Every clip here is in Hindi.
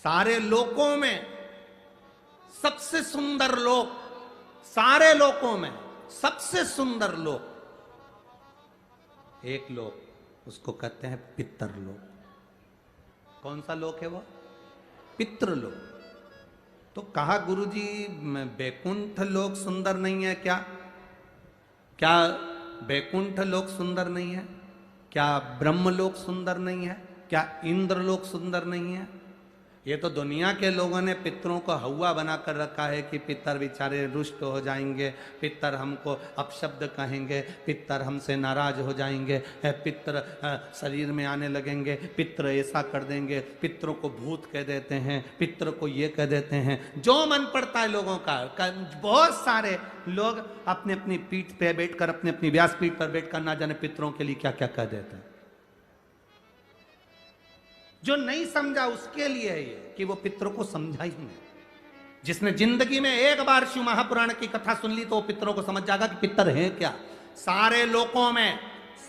सारे लोकों में सबसे सुंदर लोक, सारे लोकों में सबसे सुंदर लोक एक लोक, उसको कहते हैं पितरलोक। कौन सा लोक है वो? पितृलोक। तो कहा गुरुजी बैकुंठ लोक सुंदर नहीं है क्या? क्या बैकुंठ लोक सुंदर नहीं है? क्या ब्रह्मलोक सुंदर नहीं है? क्या इंद्रलोक सुंदर नहीं है? ये तो दुनिया के लोगों ने पितरों को हवा बनाकर रखा है कि पितर बेचारे रुष्ट हो जाएंगे, पितर हमको अपशब्द कहेंगे, पितर हमसे नाराज हो जाएंगे, पितर शरीर में आने लगेंगे, पितर ऐसा कर देंगे, पितरों को भूत कह देते हैं, पितर को ये कह देते हैं, जो मन पड़ता है लोगों का। बहुत सारे लोग अपनी अपनी पीठ पे बैठकर, अपनी अपनी व्यास पीठ पर बैठकर ना जाने पितरों के लिए क्या क्या कह देते हैं। जो नहीं समझा उसके लिए है ये कि वो पितरों को समझा ही नहीं। जिसने जिंदगी में एक बार शिव महापुराण की कथा सुन ली तो वो पितरों को समझ जाएगा कि पितर है क्या। सारे लोकों में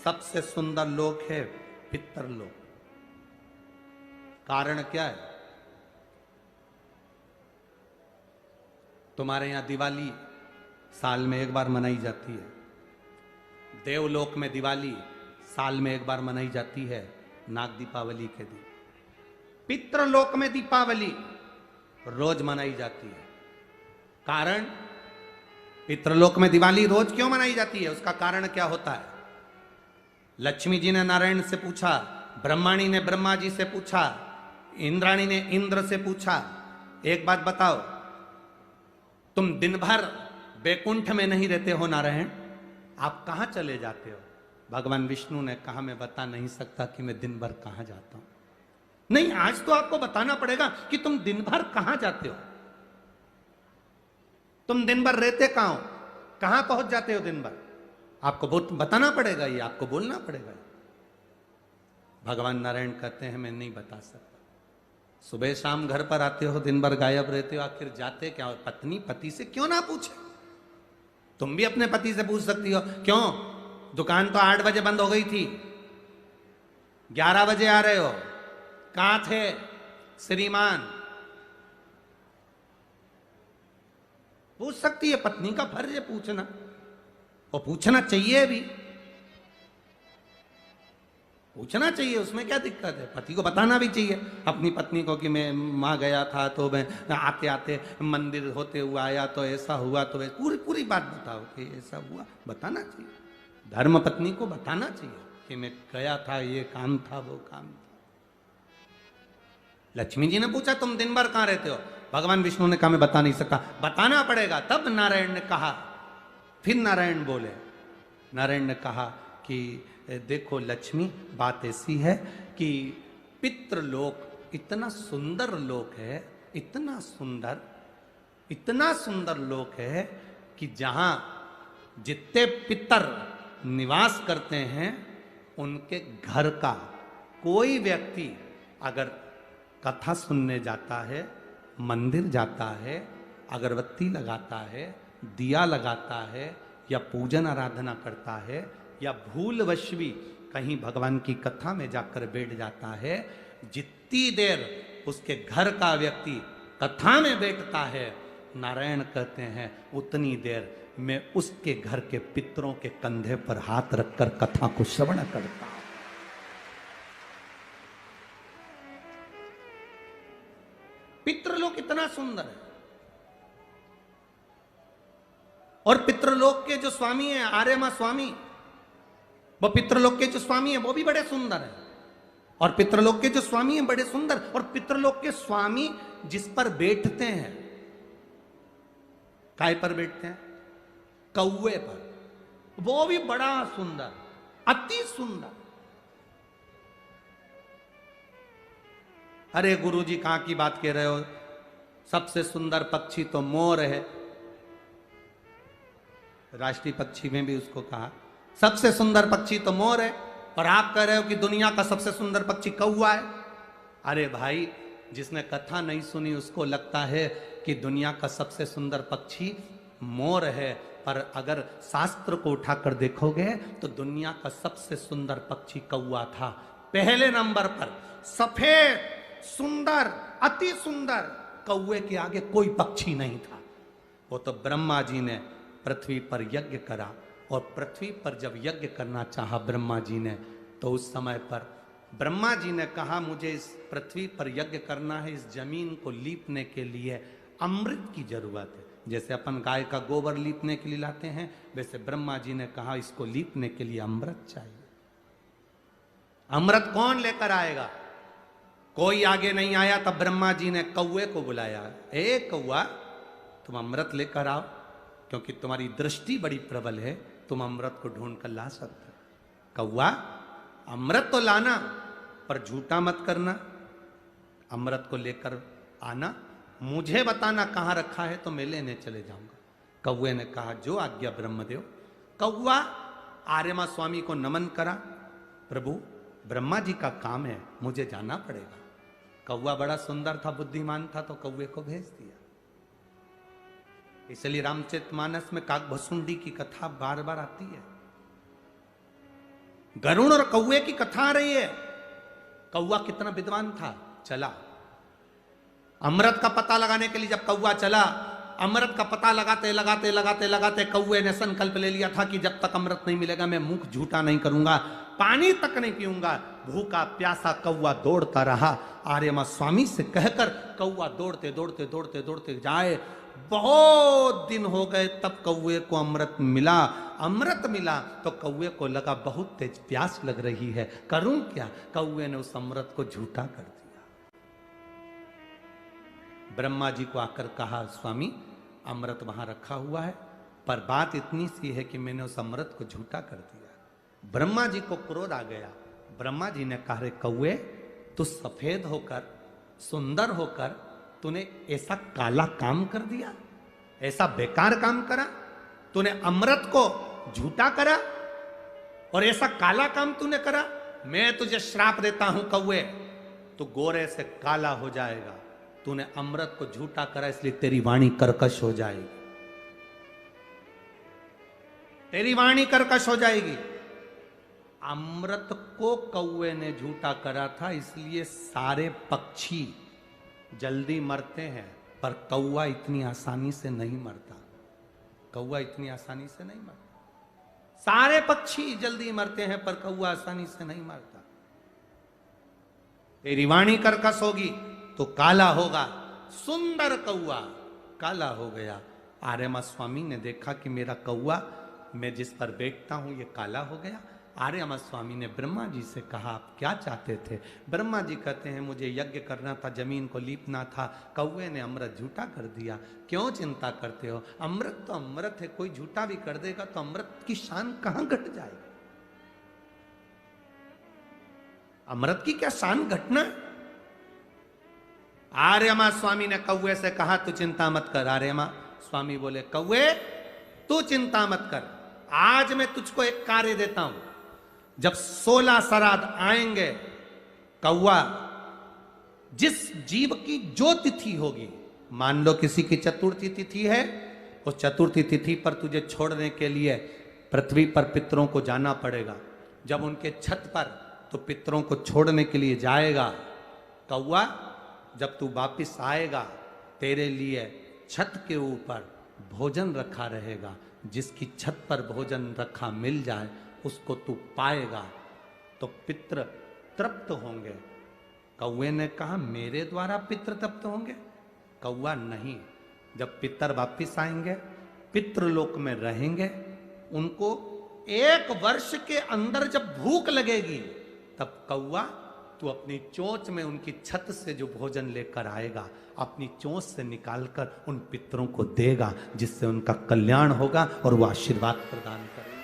सबसे सुंदर लोक है पितरलोक। कारण क्या है? तुम्हारे यहां दिवाली साल में एक बार मनाई जाती है, देवलोक में दिवाली साल में एक बार मनाई जाती है, नाग दीपावली के दिन। पितृलोक में दीपावली रोज मनाई जाती है। कारण, पितृलोक में दिवाली रोज क्यों मनाई जाती है? उसका कारण क्या होता है? लक्ष्मी जी ने नारायण से पूछा, ब्रह्माणी ने ब्रह्मा जी से पूछा, इंद्राणी ने इंद्र से पूछा, एक बात बताओ, तुम दिन भर बैकुंठ में नहीं रहते हो नारायण, आप कहां चले जाते हो? भगवान विष्णु ने कहा, मैं बता नहीं सकता कि मैं दिन भर कहां जाता हूं। नहीं, आज तो आपको बताना पड़ेगा कि तुम दिन भर कहां जाते हो, तुम दिन भर रहते कहां हो, कहां पहुंच जाते हो दिन भर, आपको बताना पड़ेगा, ये आपको बोलना पड़ेगा। भगवान नारायण कहते हैं, मैं नहीं बता सकता। सुबह शाम घर पर आते हो, दिन भर गायब रहते हो, आखिर जाते क्या हो? पत्नी पति से क्यों ना पूछे? तुम भी अपने पति से पूछ सकती हो, क्यों दुकान तो 8 बजे बंद हो गई थी, 11 बजे आ रहे हो, कहां थे श्रीमान? पूछ सकती है, पत्नी का फर्ज है पूछना, और पूछना चाहिए भी, पूछना चाहिए, उसमें क्या दिक्कत है? पति को बताना भी चाहिए अपनी पत्नी को कि मैं वहां गया था तो मैं आते आते मंदिर होते हुआ आया तो ऐसा हुआ, तो पूरी पूरी बात बताओ कि ऐसा हुआ, बताना चाहिए। धर्म पत्नी को बताना चाहिए कि मैं गया था, ये काम था, वो काम था। लक्ष्मी जी ने पूछा, तुम दिन भर कहां रहते हो? भगवान विष्णु ने कहा, मैं बता नहीं सकता, बताना पड़ेगा। तब नारायण ने कहा, फिर नारायण बोले, नारायण ने कहा कि देखो लक्ष्मी, बात ऐसी है कि पितृलोक इतना सुंदर लोक है, इतना सुंदर लोक है कि जहां जितने पितर निवास करते हैं उनके घर का कोई व्यक्ति अगर कथा सुनने जाता है, मंदिर जाता है, अगरबत्ती लगाता है, दिया लगाता है, या पूजन आराधना करता है, या भूलवश भी कहीं भगवान की कथा में जाकर बैठ जाता है, जितनी देर उसके घर का व्यक्ति कथा में बैठता है, नारायण कहते हैं उतनी देर मैं उसके घर के पितरों के कंधे पर हाथ रखकर कथा को श्रवण करता हूं। पितृलोक इतना सुंदर है। और पितृलोक के जो स्वामी हैं, आर्यमा स्वामी, वो पितृलोक के जो स्वामी हैं वो भी बड़े सुंदर हैं। और पितृलोक के जो स्वामी हैं बड़े सुंदर, और पितृलोक के स्वामी जिस पर बैठते हैं, काय पर बैठते हैं? कौवे पर, वो भी बड़ा सुंदर, अति सुंदर। अरे गुरुजी कहां की बात कह रहे हो? सबसे सुंदर पक्षी तो मोर है, राष्ट्रीय पक्षी में भी उसको कहा सबसे सुंदर पक्षी तो मोर है, और आप कह रहे हो कि दुनिया का सबसे सुंदर पक्षी कौवा है। अरे भाई, जिसने कथा नहीं सुनी उसको लगता है कि दुनिया का सबसे सुंदर पक्षी मोर है, पर अगर शास्त्र को उठाकर देखोगे तो दुनिया का सबसे सुंदर पक्षी कौवा था। पहले नंबर पर सफेद सुंदर, अति सुंदर कौवे के आगे कोई पक्षी नहीं था। वो तो ब्रह्मा जी ने पृथ्वी पर यज्ञ करा, और पृथ्वी पर जब यज्ञ करना चाहा ब्रह्मा जी ने, तो उस समय पर ब्रह्मा जी ने कहा मुझे इस पृथ्वी पर यज्ञ करना है, इस जमीन को लीपने के लिए अमृत की जरूरत है। जैसे अपन गाय का गोबर लीपने के लिए लाते हैं, वैसे ब्रह्मा जी ने कहा इसको लीपने के लिए अमृत चाहिए। अमृत कौन लेकर आएगा? कोई आगे नहीं आया। तब ब्रह्मा जी ने कौवे को बुलाया, ए कौवा तुम अमृत लेकर आओ, क्योंकि तुम्हारी दृष्टि बड़ी प्रबल है, तुम अमृत को ढूंढ कर ला सकते हो। कौवा अमृत तो लाना, पर झूठा मत करना, अमृत को लेकर आना, मुझे बताना कहां रखा है तो मैं लेने चले जाऊंगा। कौवे ने कहा जो आज्ञा ब्रह्मदेव। कौवा आर्यमा स्वामी को नमन करा, प्रभु ब्रह्मा जी का काम है, मुझे जाना पड़ेगा। कौवा बड़ा सुंदर था, बुद्धिमान था, तो कौवे को भेज दिया। इसलिए रामचरितमानस में काकभसुंडी की कथा बार बार आती है। गरुड़ और कौवे की कथा आ रही है। कौवा कितना विद्वान था, चला अमृत का पता लगाने के लिए। जब कौवा चला, अमृत का पता लगाते लगाते लगाते लगाते कौवे ने संकल्प ले लिया था कि जब तक अमृत नहीं मिलेगा मैं मुख झूठा नहीं करूंगा, पानी तक नहीं पीऊंगा। भूखा प्यासा कौवा दौड़ता रहा। आर्यमा स्वामी से कहकर कौवा दौड़ते दौड़ते दौड़ते दौड़ते जाए। बहुत दिन हो गए, तब कौवे को अमृत मिला। अमृत मिला तो कौवे को लगा बहुत तेज प्यास लग रही है, करूं क्या? कौवे ने उस अमृत को झूठा कर दिया। ब्रह्मा जी को आकर कहा स्वामी अमृत वहां रखा हुआ है, पर बात इतनी सी है कि मैंने उस अमृत को झूठा कर दिया। ब्रह्मा जी को क्रोध आ गया। ब्रह्मा जी ने कहा रे कौवे, तू सफेद होकर सुंदर होकर तूने ऐसा काला काम कर दिया, ऐसा बेकार काम करा, तूने अमृत को झूठा करा और ऐसा काला काम तूने करा। मैं तुझे श्राप देता हूं कौवे, तू गोरे से काला हो जाएगा। तूने अमृत को झूठा करा, इसलिए तेरी वाणी कर्कश हो जाएगी, तेरी वाणी कर्कश हो जाएगी। अमृत को कौवे ने झूठा करा था, इसलिए सारे पक्षी जल्दी मरते हैं, पर कौवा इतनी आसानी से नहीं मरता। कौवा इतनी आसानी से नहीं मरता। सारे पक्षी जल्दी मरते हैं, पर कौवा आसानी से नहीं मरता। तेरी वाणी कर्कश होगी तो काला होगा। सुंदर कौवा काला हो गया। आर्यमा स्वामी ने देखा कि मेरा कौवा मैं जिस पर बैठता हूं ये काला हो गया। आर्यमा स्वामी ने ब्रह्मा जी से कहा आप क्या चाहते थे? ब्रह्मा जी कहते हैं मुझे यज्ञ करना था, जमीन को लीपना था, कौवे ने अमृत झूठा कर दिया। क्यों चिंता करते हो? अमृत तो अमृत है, कोई झूठा भी कर देगा तो अमृत की शान कहां घट जाएगी? अमृत की क्या शान घटना है? आर्यमा स्वामी ने कौवे से कहा तू चिंता मत कर। आर्यमा स्वामी बोले कौवे तू चिंता मत कर, आज मैं तुझको एक कार्य देता हूं। जब 16 श्राद्ध आएंगे, कौवा जिस जीव की जो तिथि होगी, मान लो किसी की चतुर्थी तिथि है, उस चतुर्थी तिथि पर तुझे छोड़ने के लिए पृथ्वी पर पितरों को जाना पड़ेगा। जब उनके छत पर तो पितरों को छोड़ने के लिए जाएगा, कौवा जब तू वापिस आएगा तेरे लिए छत के ऊपर भोजन रखा रहेगा। जिसकी छत पर भोजन रखा मिल जाए उसको तू पाएगा तो पितृ तृप्त होंगे। कौवे ने कहा मेरे द्वारा पितृ तृप्त होंगे? कौवा नहीं, जब पितर वापिस आएंगे, पितृलोक में रहेंगे, उनको 1 वर्ष के अंदर जब भूख लगेगी, तब कौवा तू अपनी चोंच में उनकी छत से जो भोजन लेकर आएगा, अपनी चोंच से निकालकर उन पितरों को देगा, जिससे उनका कल्याण होगा और वो आशीर्वाद प्रदान करेगा।